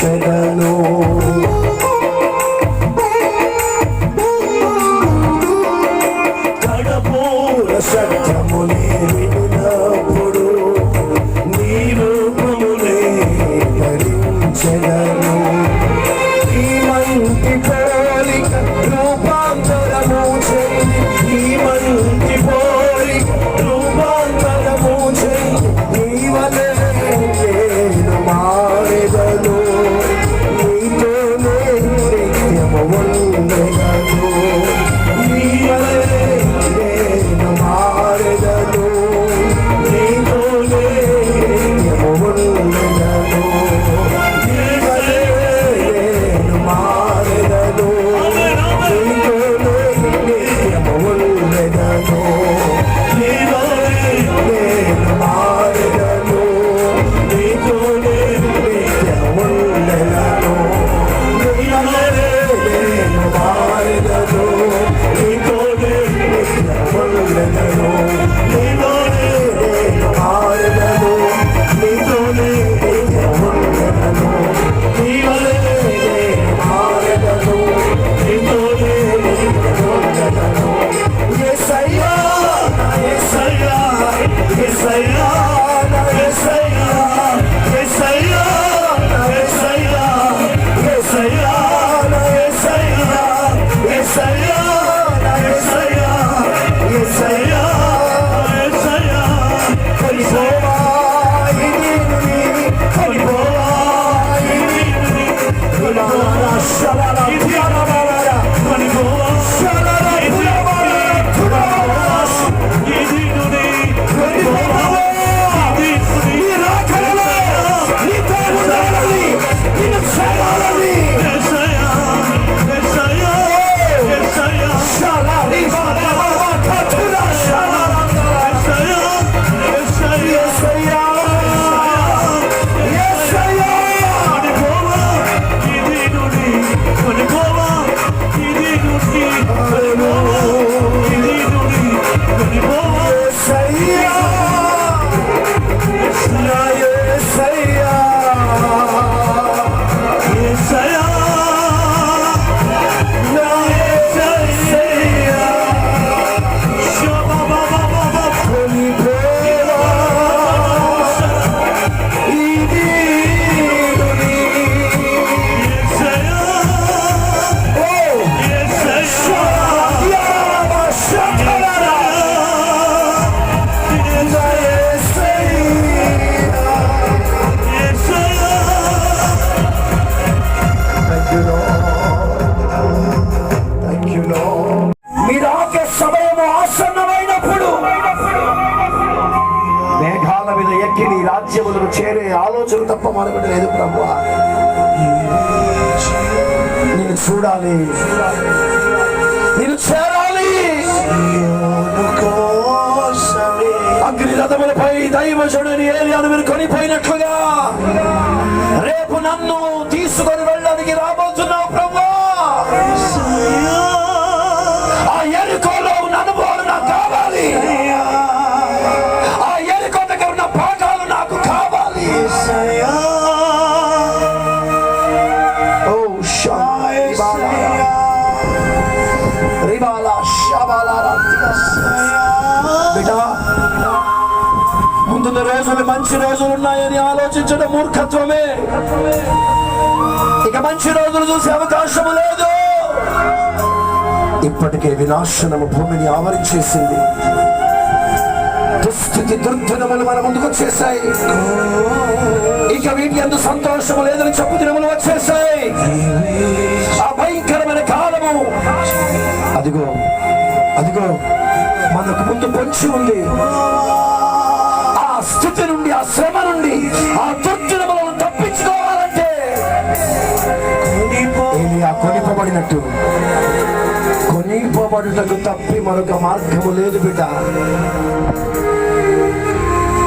కరించెదను. కడపూర సత్యమునే వినినప్పుడు నీ రూపమునే ధరించెదను. ఈ మంటి పోలిక రూపాంతరము చెంది, ఈ మంటి పోలిక రూపాంతరము చెంది నీవనే నేను మారెదను. నీతోనే నిత్యము ఉండెదను. నీవనే నేను మారెదను. నీతోనే నిత్యము ఉండెదను. నీవనే నేను మారెదను. నీతోనే నిత్యము ఉండెదను. నీవనే నేను మారెదను. నీతోనే నిత్యము ఉండెదను. నీవనే నేను మారెదను. నీతోనే నిత్యము ఉండెదను. నీవనే నేను మారెదను. నీతోనే నిత్యము ఉండెదను. నీవనే నేను మారెదను. నీతోనే నిత్యము ఉండెదను. యేసయ్యా నా యేసయ్యా, యేసయ్యా నా యేసయ్యా, యేసయ్యా నా యేసయ్యా, యేసయ్యా నా యేసయ్యా, యేసయ్యా నా యేసయ్యా, యేసయ్యా నా యేసయ్యా. కొనిపోవా ఈ నీతిని, కొనిపోవా ఈ నీతిని, కొనిపోవా శబరా పురబారా, కొనిపోవా శబరా పురబారా, పురబారా ఈ నీతిని, కొనిపోవా ఈ నీతిని. ఈ రాకడలో నీతో ఉండాలని, నిన్ను చేరాలని. యేసయ్యా, యేసయ్యా, యేసయ్యా శబరి బాబా కతురా శబరా, యేసయ్యా, యేసయ్యా, యేసయ్యా, కొనిపోవా ఈ నీతిని, కొనిపోవా ఈ నీతిని, కొనిపోవా ఈ నీతిని, కొనిపోవా యేసయ్యా, నా యేసయ్యా, యేసయ్యా, నా యేసయ్యా. శబబాబాబా కొనిపోవా ఈ నీతిని. యేసయ్యా, ఓ యేసయ్యా, యాబా శబరా, నా యేసయ్యా, యేసయ్యా. Thank you, Lord. Thank you, Lord. మీరాకే సమయము ఆసన్నమైనప్పుడు మేఘాల మీద ఎక్కి నీ రాజ్యములను చేరే ఆలోచన తప్ప మరొకటి లేదు ప్రభువా. నిన్ను చూడాలి, నిన్ను చేరాలి. అగ్ని రథములపై దైవజనుని ఏలియాను మీరు కొనిపోయినట్లుగా రేపు నన్ను తీసుకొని వెళ్ళడానికి రాబోతున్నావు ప్రభువా. ఆ ఎరుకోలో ఉన్న అనుభవాలు నాకు కావాలి. ఆ ఎరుకో దగ్గర ఉన్న పాఠాలు నాకు కావాలి. ఓ బిడ్డా, ముందున్న రోజులు మంచి రోజులు ఉన్నాయని ఆలోచించడం మూర్ఖత్వమే. ఇక మంచి రోజులు చూసే అవకాశం లేదు. ఇప్పటికే వినాశనము భూమిని ఆవరించేసింది. దుస్థితి దుర్దినములు మన ముందుకు వచ్చేసాయి. ఇక వీటి అందు సంతోషము లేదని చెప్పు దినములు వచ్చేసాయి. ఆ భయంకరమైన కాలము అదిగో అదిగో మనకు ముందు పొంచి ఉంది. ఆ స్థితి నుండి, ఆ శ్రమ నుండి, ఆ దుర్దినములను తప్పించుకోవాలంటే ఏలియా కొనిపోబడినట్టు కొనిపోబడుటకు తప్పి మరొక మార్గము లేదు బిడ్డ.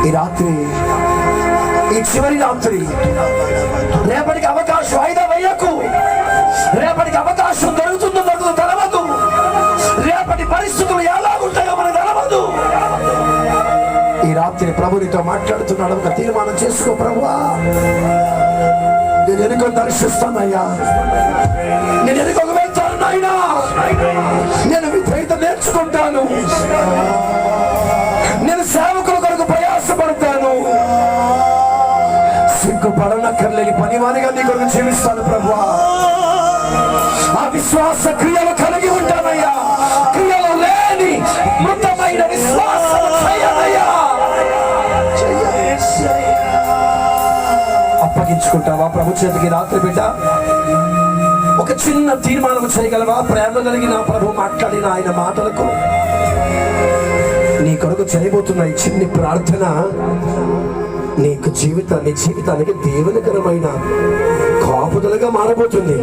ఈ రాత్రి, ఈ చివరి రాత్రి, రేపటికి అవకాశం వాయిదా వేయకు. రేపటికి అవకాశం దొరుకుతుందో దొరుకుతుందో తెలవదు. రేపటి పరిస్థితులు ఎలాగుంటాయో మనకు తెలవదు. ఈ రాత్రి ప్రభునితో మాట్లాడుతున్నాడు. ఒక తీర్మానం చేసుకో. ప్రభువా, నేను ఎనుక దర్శిస్తానయ్యా, నేను ఎనుక వెళ్తాను నాయనా, నేను విధేయత నేర్చుకుంటాను, నేను సేవకుల కొరకు ప్రయాసపడతాను, సిగ్గుపడనక్కర్లేని పనివానిగా నీ కొరకు జీవిస్తాను ప్రభువా. ఆ విశ్వాస క్రియలు కలిగి ఉంటానయ్యా, క్రియలు లేని మృతమైన విశ్వాసం చేయనయ్యా. అప్పగించుకుంటావా ప్రభు చేతికి రాత్రి బిడ్డ? ఒక చిన్న తీర్మానం చేయగలవా? ప్రేమ కలిగిన ప్రభు మాట్లాడిన ఆయన మాటలకు నీ కొరకు చేయబోతున్న ఈ చిన్ని ప్రార్థన నీ జీవితానికి దేవునికరమైన కాపుదలుగా మారబోతుంది.